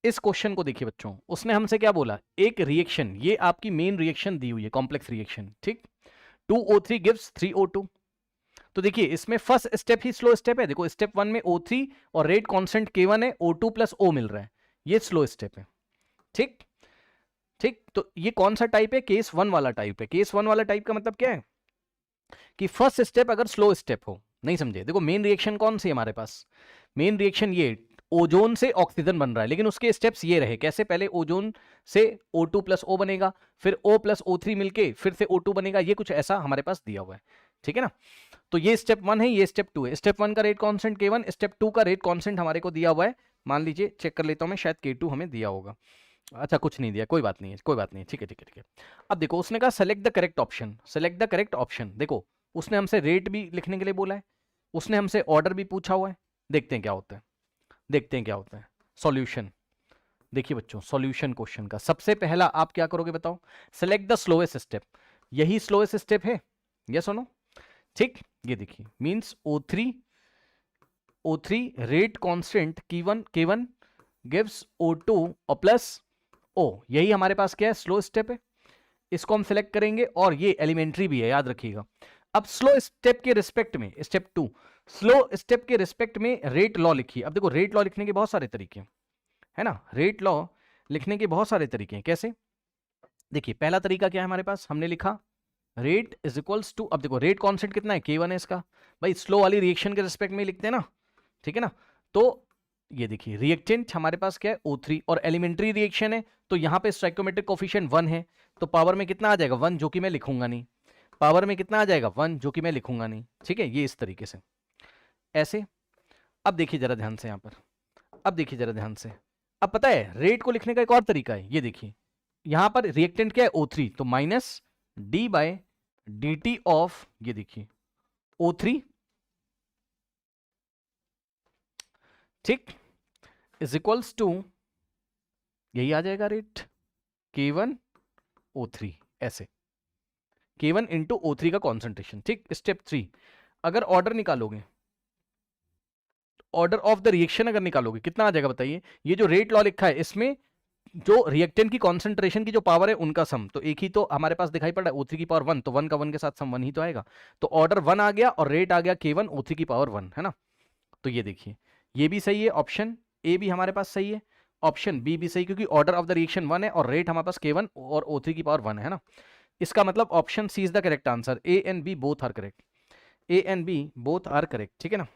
इस क्वेश्चन को देखिए बच्चों, उसने हमसे क्या बोला, एक रिएक्शन, ये आपकी मेन रिएक्शन दी हुई है, कॉम्प्लेक्स रिएक्शन, ठीक। 2O3 gives 3O2। तो देखिए इसमें फर्स्ट स्टेप ही स्लो स्टेप है। देखो स्टेप 1 में O3 और रेट कांस्टेंट K1 है, O2 प्लस O मिल रहा है, ये स्लो स्टेप है, ठीक। ठीक, तो ये कौन सा टाइप है, केस 1 वाला टाइप है। केस 1 वाला टाइप का मतलब क्या है कि फर्स्ट स्टेप अगर स्लो स्टेप हो, नहीं समझे, देखो मेन रिएक्शन कौन सी है हमारे पास, मेन रिएक्शन ये ओजोन से ऑक्सीजन बन रहा है, लेकिन उसके स्टेप्स ये रहे, कैसे, पहले ओजोन से O2 प्लस O बनेगा, फिर O प्लस O3 मिलके फिर से O2 बनेगा, ये कुछ ऐसा हमारे पास दिया हुआ है, ठीक है ना। तो ये स्टेप 1 है, ये स्टेप 2 है। स्टेप 1 का रेट कांस्टेंट K1, स्टेप 2 का रेट कांस्टेंट हमारे को दिया हुआ है, मान लीजिए, चेक कर लेता हूं मैं, शायद K2 हमें दिया होगा। अच्छा कुछ नहीं दिया, कोई बात नहीं है, कोई बात नहीं है, ठीक है ठीक है ठीक है। अब देखो उसने कहा select the correct option, select the correct option. देखो उसने हमसे रेट भी लिखने के लिए बोला है, उसने हमसे ऑर्डर भी पूछा हुआ है, देखते हैं क्या होता है, देखते हैं क्या होता है। सॉल्यूशन, देखिए बच्चों, सॉल्यूशन क्वेश्चन का सबसे पहला आप क्या करोगे बताओ, सेलेक्ट द स्लोएस्ट स्टेप, यही स्लोएस्ट स्टेप है, यस और नो, ठीक। ये देखिए means O3 rate constant K1 gives O2 और प्लस O, यही हमारे पास क्या है, स्लो स्टेप है, इसको हम सिलेक्ट करेंगे, और ये एलिमेंट्री भी है, याद रखिएगा। अब स्लो स्टेप के रिस्पेक्ट में, स्टेप 2 स्लो स्टेप के रिस्पेक्ट में रेट लॉ लिखिए। अब देखो रेट लॉ लिखने के बहुत सारे तरीके हैं, है ना, रेट लॉ लिखने के बहुत सारे तरीके हैं, कैसे, देखिए पहला तरीका क्या है हमारे पास, हमने लिखा रेट इज इक्वल्स टू, अब देखो रेट कांस्टेंट कितना है, K1 है इसका, भाई स्लो वाली रिएक्शन के रिस्पेक्ट में लिखते हैं ना, ठीक है ना। तो ये देखिए रिएक्टेंट हमारे पास क्या है, O3, और एलिमेंट्री रिएक्शन है, तो यहां पे स्टोइकोमेट्रिक कोफिशिएंट 1 है, तो पावर में कितना आ जाएगा, 1, जो कि मैं लिखूंगा नहीं, पावर में कितना आ जाएगा, 1, जो कि मैं लिखूंगा नहीं, ठीक है, ये इस तरीके से, ऐसे। अब देखिए जरा ध्यान से यहां पर, अब देखिए जरा ध्यान से, अब पता है रेट को लिखने का एक और तरीका है, ये देखिए यहां पर रिएक्टेंट क्या है, O3, तो माइनस d/dt ऑफ, ये देखिए O3, ठीक, इज इक्वल्स टू, यही आ जाएगा रेट K1 O3, ऐसे K1 इंटू O3 का कॉन्सेंट्रेशन, ठीक। स्टेप 3 अगर ऑर्डर निकालोगे, ऑर्डर ऑफ द रिएक्शन अगर निकालोगे, कितना आ जाएगा बताइए, ये जो रेट लॉ लिखा है इसमें जो रिएक्टेंट की कॉन्सेंट्रेशन की जो पावर है उनका सम, तो एक ही तो हमारे पास दिखाई पड़ रहा है, O3 की पावर 1, तो 1 का 1 के साथ सम 1 ही तो आएगा, तो ऑर्डर 1 आ गया, और रेट आ गया K1 O3 की पावर 1, है ना। तो ये देखिए ये भी सही है, ऑप्शन ए भी हमारे पास सही है, ऑप्शन बी भी सही, क्योंकि ऑर्डर ऑफ द रिएक्शन 1 है और रेट हमारे पास K1 और O3 की पावर 1 है ना। इसका मतलब option C is the correct answer, A and B both are correct, A and B both are correct, ठीक है ना।